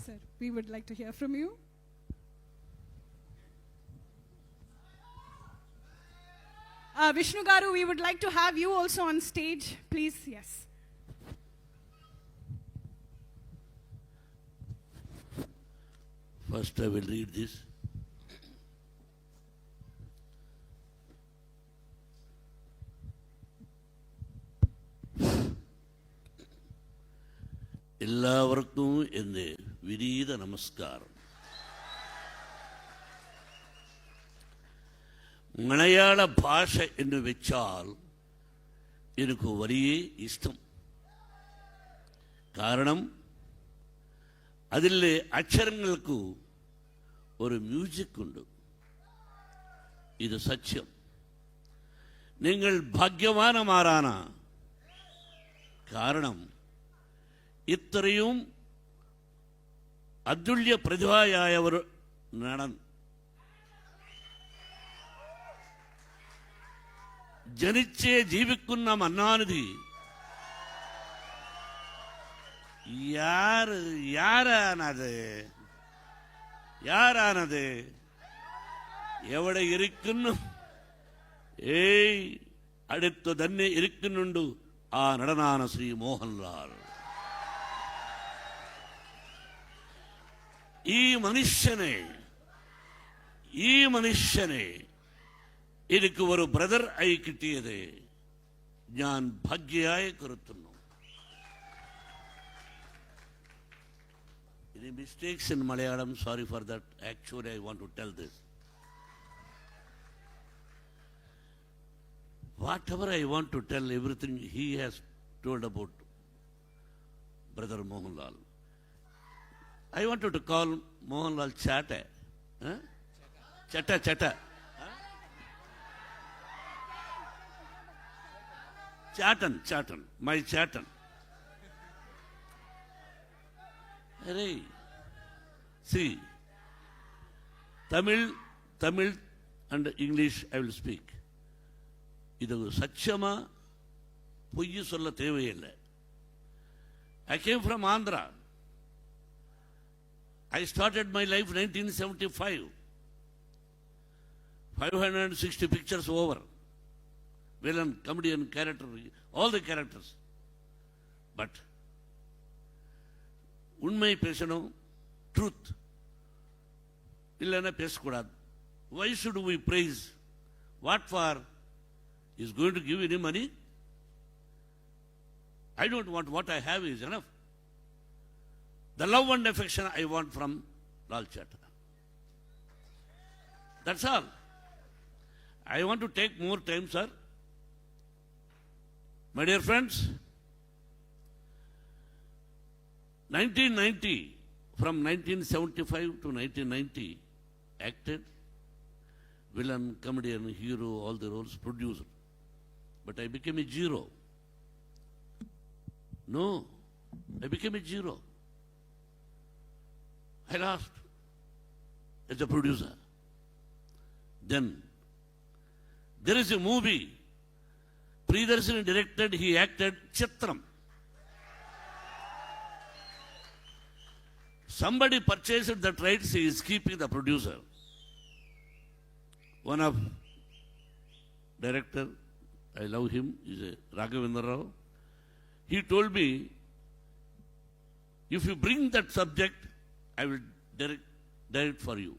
sir. We would like to hear from you. Vishnu Garu, we would like to have you also on stage, please. Yes. First, I will read this. എല്ലാവർക്കും എൻ്റെ വിനീത നമസ്കാരം. മലയാള ഭാഷ എന്ന് വെച്ചാൽ എനിക്ക് വലിയ ഇഷ്ടം. കാരണം അതിലെ അക്ഷരങ്ങൾക്ക് ഒരു മ്യൂസിക് ഉണ്ട്. ഇത് സത്യം. നിങ്ങൾ ഭാഗ്യവാന്മാരാണ്. കാരണം ഇത്രയും അതുല്യ പ്രതിഭയായവർ നടൻ ജനിച്ചേ ജീവിക്കുന്ന മന്നാനിധി யாரானது എവിടെ ഇരിക്കുന്നു? അടുത്തു തന്നെ ഇരിക്കുന്നുണ്ട്. ആ നടനാണ് ശ്രീ മോഹൻലാൽ. ഈ മനുഷ്യനെ എനിക്ക് ഒരു ബ്രദർ ആയി കിട്ടിയത് ഞാൻ ഭാഗ്യയായി കരുതുന്നു. Any mistakes in Malayalam? Sorry for that. Actually, I want to tell this. Whatever I want to tell, everything he has told about Brother Mohanlal. I wanted to call Mohanlal Chatta. Huh? Chatta. Huh? Chatan. My Chatan. Hey, see, Tamil and English I will speak. இது சத்தியமா பொய் சொல்ல தேவையில்லை. I came from Andhra. I started my life 1975. 560 pictures over. Villain, comedian, character, all the characters. But உண்மை பேசணும், truth இல்லைன்னா பேசக்கூடாது. Why should we praise? What for? Is going to give any money? I don't want. What I have is enough. The love and affection I want from Lal Chatta. That's all. I want to take more time, sir. My dear friends, 1990, from 1975 to 1990, acted, villain, comedian, hero, all the roles, producer. But I became a zero. No, I became a zero. I lost as a producer. Then, there is a movie, Priyadarshini directed, he acted Chitram. Somebody purchased that rights, he is keeping the producer. One of director, I love him, is a Raghavendra Rao. He told me, if you bring that subject, I will direct for you.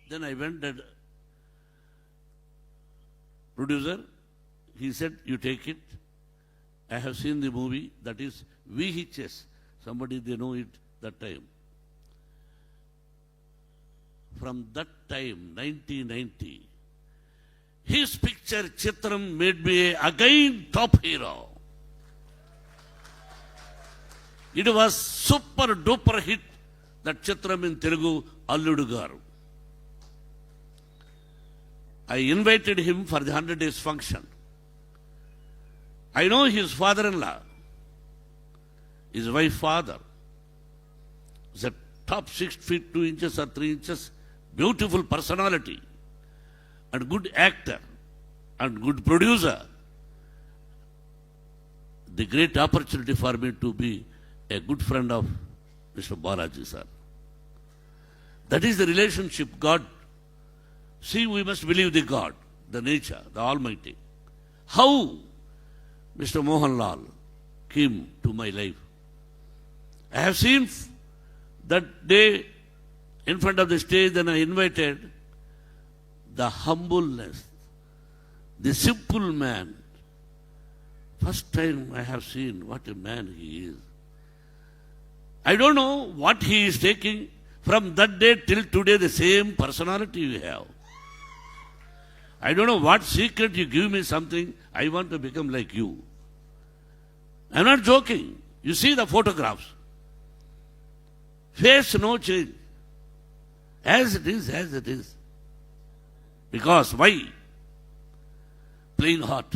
Then I went to producer. He said, you take it. I have seen the movie, that is VHS. Somebody, they know it that time. From that time, 1990, his picture Chitram made me again top hero. It was super duper hit, that Chitram in Telugu, Alludu Garu. I invited him for the 100 days function. I know his father-in-law, his wife's father, is a top 6 feet 2 inches or 3 inches, beautiful personality, and good actor, and good producer. The great opportunity for me to be a good friend of Mr. Balaji, sir. That is the relationship God. See, we must believe the God, the nature, the Almighty. How Mr. Mohanlal came to my life. I have seen that day in front of the stage, then I invited the humbleness, the simple man. First time I have seen what a man he is. I don't know what he is taking. From that day till today, the same personality you have. I don't know what secret you give me something. I want to become like you. I'm not joking. You see the photographs. Face no change. As it is, as it is. Because why? Plain heart.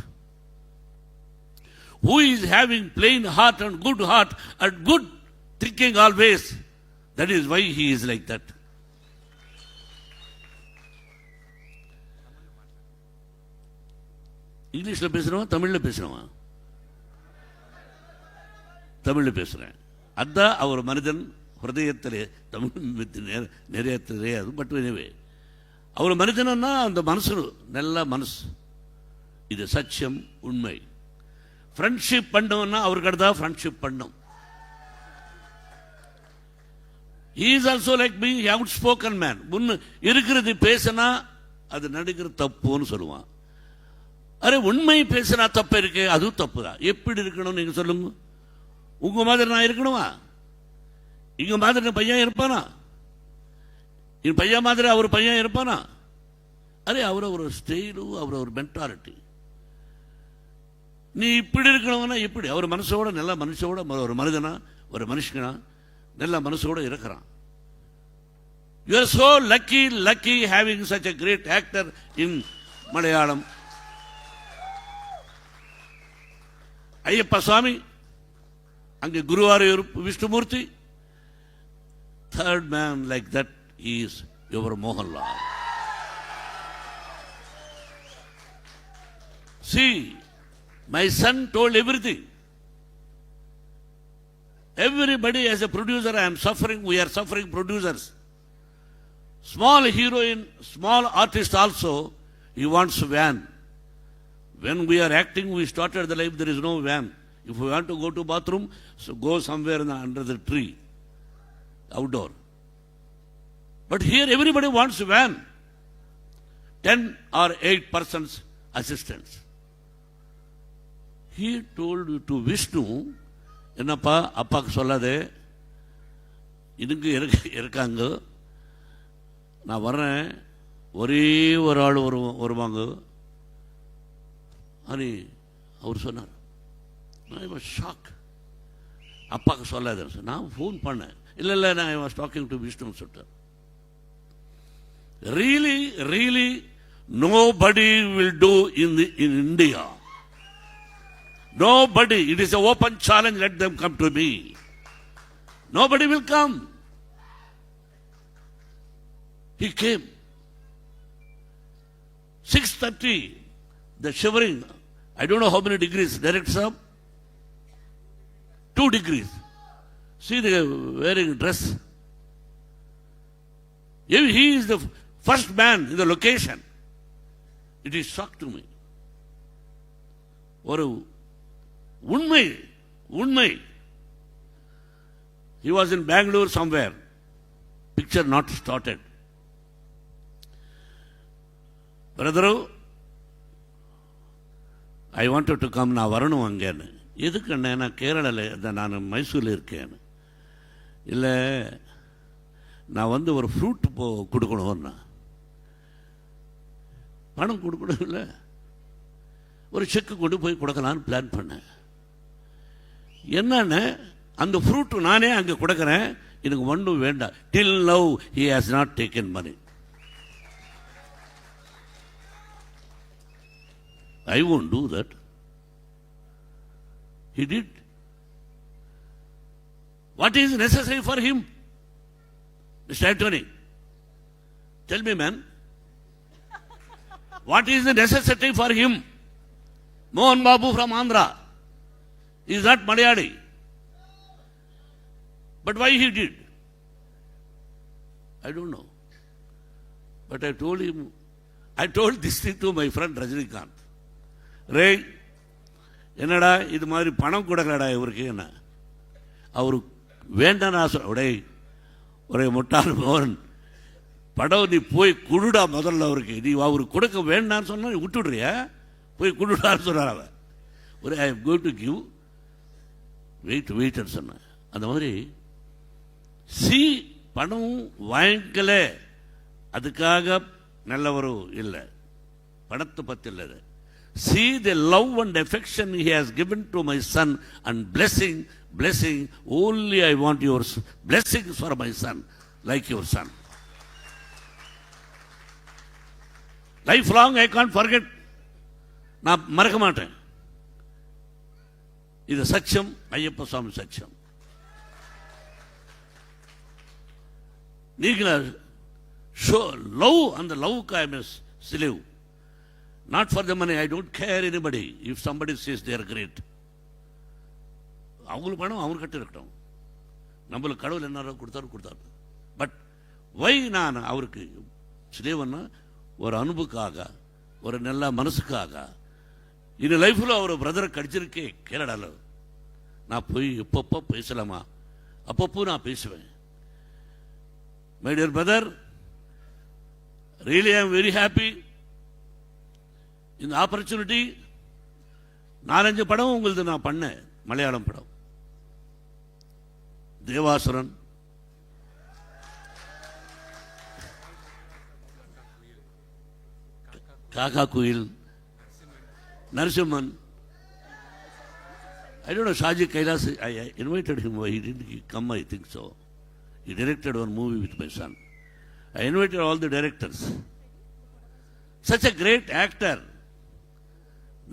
Who is having plain heart and good thinking always? That is why he is like that. இங்கிலீஷ்ல பேசுறவா தமிழ்ல பேசுறவா? தமிழ்ல பேசுறேன். அதான் அவர் மனிதன் ஹிருதயத்திலே தமிழ் நிறைய தெரியாது. But எனவே அவர் மனிதனா அந்த மனசு நல்ல மனசு. இது சத்தியம், உண்மை. ஃப்ரெண்ட்ஷிப் பண்ணோம்னா அவருக்கு தான் ஃப்ரெண்ட்ஷிப் பண்ணும். He is also like me, outspoken man. முன்ன இருக்கிறது பேசினா அது நடிக்கிற தப்புன்னு சொல்லுவான். அரே உண்மை பேசினா தப்பு இருக்கு, அதுவும் தப்பு தான். எப்படி இருக்கணும் நீங்க சொல்லுங்க? உங்க மாதிரி நான் இருக்கணுமா? இங்க மாதிரி பையன் இருப்பானா? என் பையன் மாதிரி அவர் பையன் இருப்பானா? அரே அவர் ஒரு ஸ்டைலு, அவர் ஒரு மென்டாலிட்டி. நீ இப்படி இருக்கணும்னா எப்படி? அவர் மனசோட நல்ல மனுஷோட ஒரு மனிதனா ஒரு மனுஷனா நல்ல மனசோட இருக்கிறான். You are so lucky having such a great actor in Malayalam. Ayyappa சுவாமி, அங்கே Guruvayur Vishnumurthy. Third man like that is your Mohanlal. See, my son told everything. Everybody as a producer, I am suffering, we are suffering producers. Small heroine, small artist also, he wants van. When we are acting, we started the life, there is no van. If we want to go to bathroom, so go somewhere under the tree, outdoor. But here everybody wants van. 10 or 8 persons assistants. He told to Vishnu, என்னப்பா அப்பாவுக்கு சொல்லாதே, இதுக்கு இருக்காங்க, நான் வர்றேன், ஒரே ஒரு ஆள் வருவாங்க. అని அவர் சொன்னார். I was shock. அப்பாவுக்கு சொல்லாத. நான் ஃபோன் பண்ணேன். இல்லை நான் I was talking to Vishnu சொல்லிட்டார். Really nobody will do in India. Nobody. It is an open challenge. Let them come to me. Nobody will come. He came. 6:30. The shivering. I don't know how many degrees. Director sir? 2 degrees. See the wearing dress. He is the first man in the location. It is shock to me. ஒரு உண்மை. He was in Bangalore somewhere. Picture not started. Brother, I wanted to come. நான் வரணும் அங்கேன்னு. எதுக்கு நான் கேரளாவில், நான் மைசூரில் இருக்கேன். இல்லை நான் வந்து ஒரு ஃப்ரூட் கொடுக்கணும்னா பணம் கொடுக்கணும். இல்லை ஒரு செக்கு கொண்டு போய் கொடுக்கலான்னு பிளான் பண்ணேன். என்னன்னு அந்த ஃப்ரூட் நானே அங்கே கொடுக்குறேன், எனக்கு ஒன்றும் வேண்டாம். Till now he has not taken money. I won't do that. He did. What is necessary for him? Mr. Anthony, tell me, man. What is the necessity for him? Mohan Babu from Andhra. He is not Malayali. But why he did? I don't know. But I told him, I told this thing to my friend Rajinikanth. Ray, என்னடா இது மாதிரி பணம் கொடுக்கலடா இவருக்கு என்ன அவரு வேண்டாம் உடே ஒரே முட்டாள் மோகன் படம் நீ போய் குடுடா முதல்ல அவருக்கு நீ அவருக்கு கொடுக்க வேண்டான்னு சொன்னா நீ விட்டுடுறியா போய் குடுடான்னு சொன்னார் அவன் ஒரு I am going to give வெயிட்னு சொன்னேன் அந்த மாதிரி பணம் வாங்கிக்கல அதுக்காக நல்லவரும் இல்லை பணத்தை பற்றி இல்லை See the love and affection he has given to my son and blessing, only I want your blessings for my son, like your son. Lifelong I can't forget. நான் மறக்க மாட்டேன் இது சத்தியம் ஐயப்ப சுவாமி சத்தியம் நீங்களா show love and the love I must slave. Not for the money. I don't care anybody. If somebody says they are great. அவங்களுக்கு பணம் அவங்க கிட்ட இருக்கட்டும் நம்மளுக்கு கடவுள் என்ன கொடுத்தாரு பட் வை நான் அவருக்கு ஸ்லேவன்னா ஒரு அன்புக்காக ஒரு நல்ல மனசுக்காக இந்த லைஃப்பில் அவர் பிரதரை கடிச்சிருக்கே கேரளால நான் போய் எப்பப்போ பேசலாமா அப்பப்போ நான் பேசுவேன் my dear brother really I am very happy இந்த ஆப்பர்ச்சுனிட்டி 4-5 படம் உங்களுக்கு நான் பண்ணேன் மலையாளம் படம் தேவாசுரன் காக்கா குயில் Narasimhan I don't know Shaji Kailas I invited him he didn't come I think so he directed one movie with my son I invited all the directors such a great actor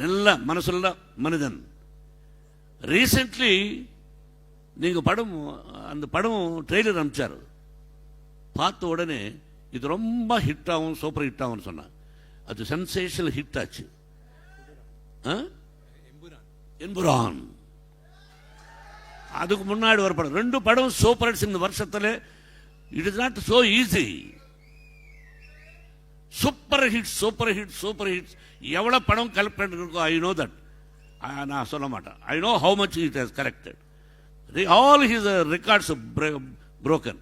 நல்ல மனசுள்ள மனிதன் recently நீங்கள் படம் அந்த படம் trailer அனுப்பிச்சார் பார்த்த உடனே இது ரொம்ப ஹிட் ஆகும் சூப்பர் ஹிட் ஆகும்னு சொன்னான் அது சென்சேஷனல் ஹிட் ஆச்சு எம்புரான் அதுக்கு முன்னாடி ஒரு படம் 2 படம் சூப்பர் ஹிட்ஸ் இந்த வருஷத்தில் it is not so easy super hits எவ்வளோ படம் கலெக்ட் பண்ணிருக்கோ ஐ நோ தட் நான் சொல்ல மாட்டேன் I know how much it has corrected all his records broken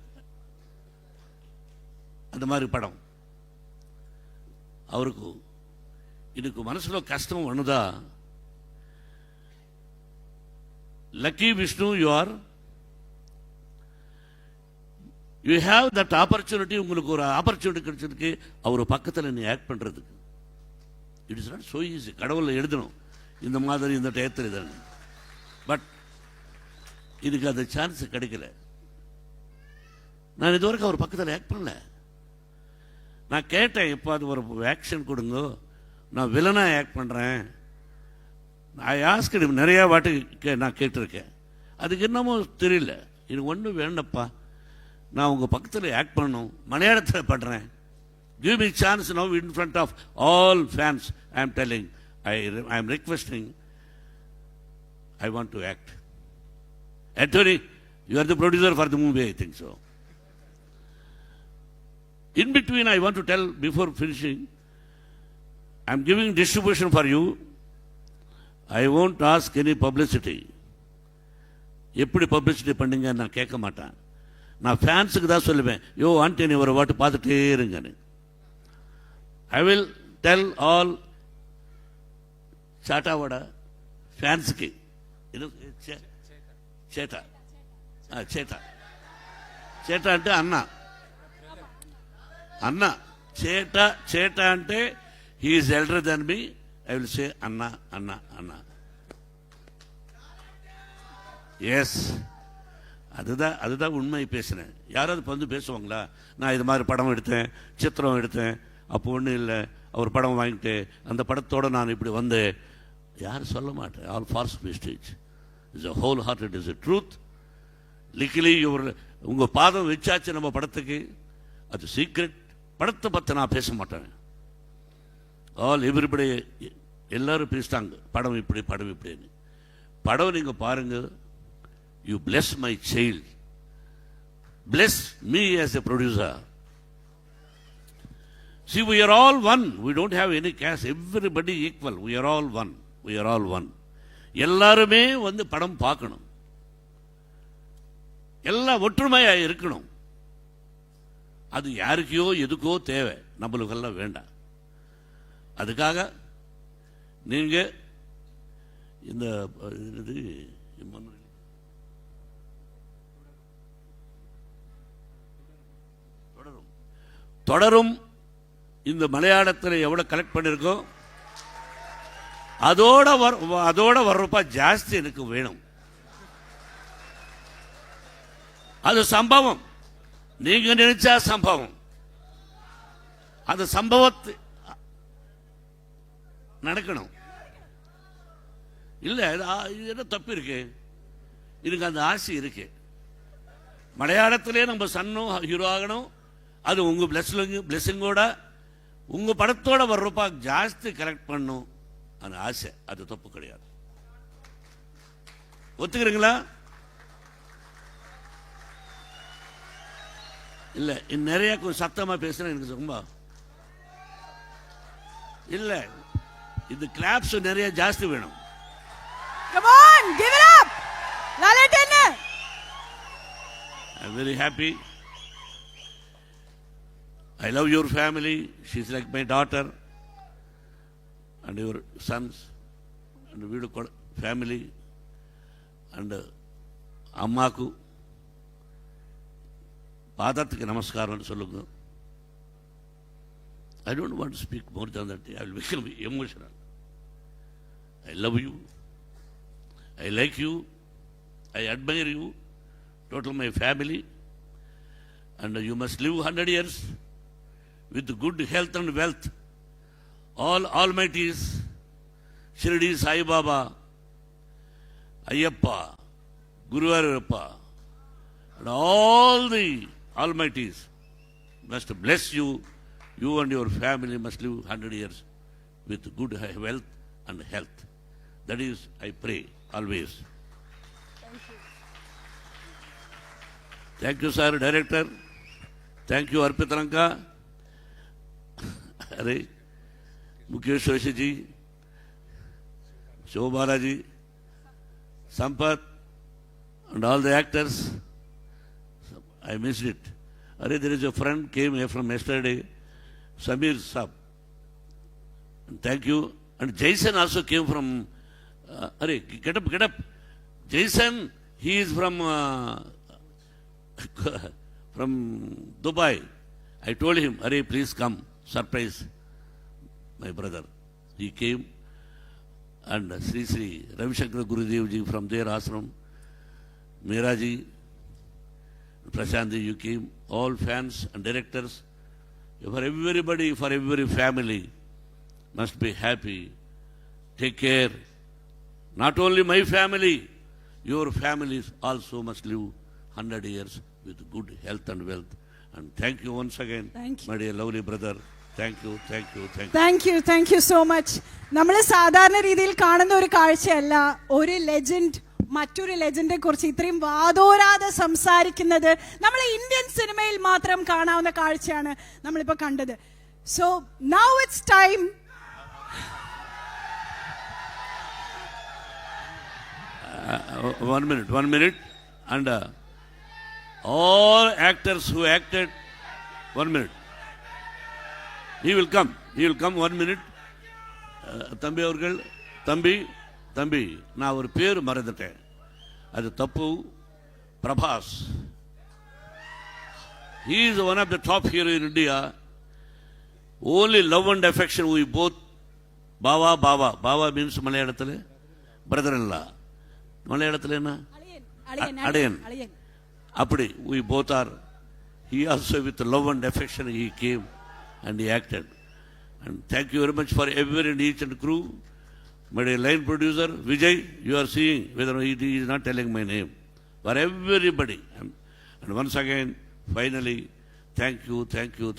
அந்த மாதிரி படம் அவருக்கு இதுக்கு மனசுல கஷ்டம் ஒண்ணுதா lucky Vishnu you have that opportunity உங்களுக்கு ஒரு ஆப்பர்ச்சுனிட்டி கிடைச்சிருக்கு அவர் பக்கத்தில் நீ ஆக்ட் பண்றதுக்கு it is not so easy கடவுள் எழுதணும் இந்த மாதிரி இந்த டயத்தில் இதான் பட் இதுக்கு அந்த சான்ஸ் கிடைக்கல நான் இதுவரைக்கும் அவர் பக்கத்தில் ஆக்ட் பண்ணல நான் கேட்டேன் எப்போ அது ஒரு ஆக்ஷன் கொடுங்க நான் வில்லனாக ஆக்ட் பண்ணுறேன் ஐ ஆஸ்க் நிறையா வாட்டி நான் கேட்டிருக்கேன் அதுக்கு என்னமோ தெரியல எனக்கு ஒன்றும் வேண்டப்பா நான் உங்கள் பக்கத்தில் ஆக்ட் பண்ணணும் மலையாளத்தில் பண்ணுறேன் give me chance now in front of all fans I am telling I am requesting I want to act Anthony you are the producer for the movie I think so in between I want to tell before finishing I am giving distribution for you I won't ask any publicity எப்படி publicity பண்ணுங்க நான் கேட்க மாட்டேன் நான் ஃபேன்ஸுக்கு தான் சொல்லுவேன் யோ ஆண்டனி ஒரு வாட்டு பார்த்துட்டே இருங்கன்னு I will tell all Chatawada fans ki Cheta ante Anna Cheta ante he is elder than me I will say Anna yes அதுதான் உண்மை பேசுறேன் யாராவது வந்து பேசுவாங்களா நான் இது மாதிரி படம் எடுத்தேன் சித்திரம் எடுத்தேன் அப்போ ஒன்றும் இல்லை அவர் படம் வாங்கிட்டு அந்த படத்தோடு நான் இப்படி வந்தேன் யாரும் சொல்ல மாட்டேன் all falls mistakes is a whole hearted is a truth likely உங்கள் பாதம் வச்சாச்சு நம்ம படத்துக்கு அது சீக்ரெட் படத்தை பற்றி நான் பேச மாட்டேன் ஆல் எவ்ரிபடி எல்லாரும் பேசிட்டாங்க படம் இப்படின்னு படம் நீங்கள் பாருங்கள் you plus my child bless me as a producer. See, we are all one. We don't have any caste. Everybody equal. We are all one. We are all one. எல்லாருமே வந்து படம் பார்க்கணும், எல்லாம் ஒற்றுமையாக இருக்கணும். அது யாருக்கையோ எதுக்கோ தேவை, நம்மளுக்கெல்லாம் வேண்டாம். அதுக்காக நீங்க இந்த தொடரும் இந்த மலையாளத்தில் எவ்வளவு கலெக்ட் பண்ணிருக்கோம் அதோட வர்றப்ப ஜாஸ்தி எனக்கு வேணும். அது சம்பவம், நீங்க நினைச்சா சம்பவம். அந்த சம்பவத்தை நடக்கணும். இல்ல இது என்ன தப்பு இருக்கு? எனக்கு அந்த ஆசை இருக்கு. மலையாளத்திலே நம்ம சன்னும் ஹீரோ ஆகணும். அது உங்க பிளெஸிங்கோட உங்க படத்தோட வர்றப்ப ஜாஸ்தி கலெக்ட் பண்ணும் அந்த ஆசை. அது தப்பு கிடையாது. ஒத்துக்கிறீங்களா? இல்ல நிறைய சத்தமா பேசுறேன், எனக்கு ரொம்ப இல்ல. இது கிளாப்ஸ் நிறைய ஜாஸ்தி வேணும். Come on, give it up. Lalatenna. I'm very happy. I love your family. She's like my daughter. And your sons and video family and அம்மாக்கு பாதத்துக்கு நமஸ்காரம் சொல்லுங்க. I don't want to speak more than that. I will become emotional. I love you. I like you. I admire you. Total my family. And you must live 100 years with good health and wealth. All almighties, Shirdi Sai Baba, Ayyappa, Guru Varappa, and all the almighties must bless you. You and your family must live 100 years with good wealth and health. That is, I pray always. Thank you. Thank you, sir, director. Thank you, Arpitaranka. Hare. Mukesh Joshi ji, Shobhala ji, Sampath, and all the actors. I missed it. Are there is a friend came here from yesterday, Samir Saab. Thank you. And Jason also came from. Get up. Jason, he is from Dubai. I told him, Are, please come, surprise. My brother, he came, and Sri Ravi Shankar Gurudev ji from their ashram, Meera ji, Prashant ji, you came, all fans and directors, for everybody, for every family, must be happy, take care. Not only my family, your families also must live 100 years with good health and wealth. And thank you once again, my dear lovely brother. Thank you. Thank you so much. നമ്മൾ സാധാരണ രീതിയിൽ കാണുന്ന ഒരു കാഴ്ചയല്ല ഒരു legend മറ്റൊരു ലെജൻഡിനെ കുറിച്ച് ഇത്രയും വാദോരാതെ സംസാരിക്കുന്നത്. നമ്മൾ ഇന്ത്യൻ സിനിമയിൽ മാത്രം കാണാവുന്ന കാഴ്ചയാണ് നമ്മളിപ്പോൾ കണ്ടത്. So now it's time. One minute. And all actors who acted, 1 minute. He will come 1 minute. தம்பி அவர்கள், தம்பி நான் ஒரு பேர் மறந்துட்டேன், அது தப்பு. Prabhas, he is one of the top hero in India. Only love and affection we both. Baba means மலையாளத்தில் brother in law. மலையாளத்தில் என்ன? அடையன். அப்படி we both are. He also with love and affection he came and he acted. And thank you very much for every and each and crew. My dear line producer Vijay, you are seeing whether he is not telling my name. For everybody. And once again, finally, thank you.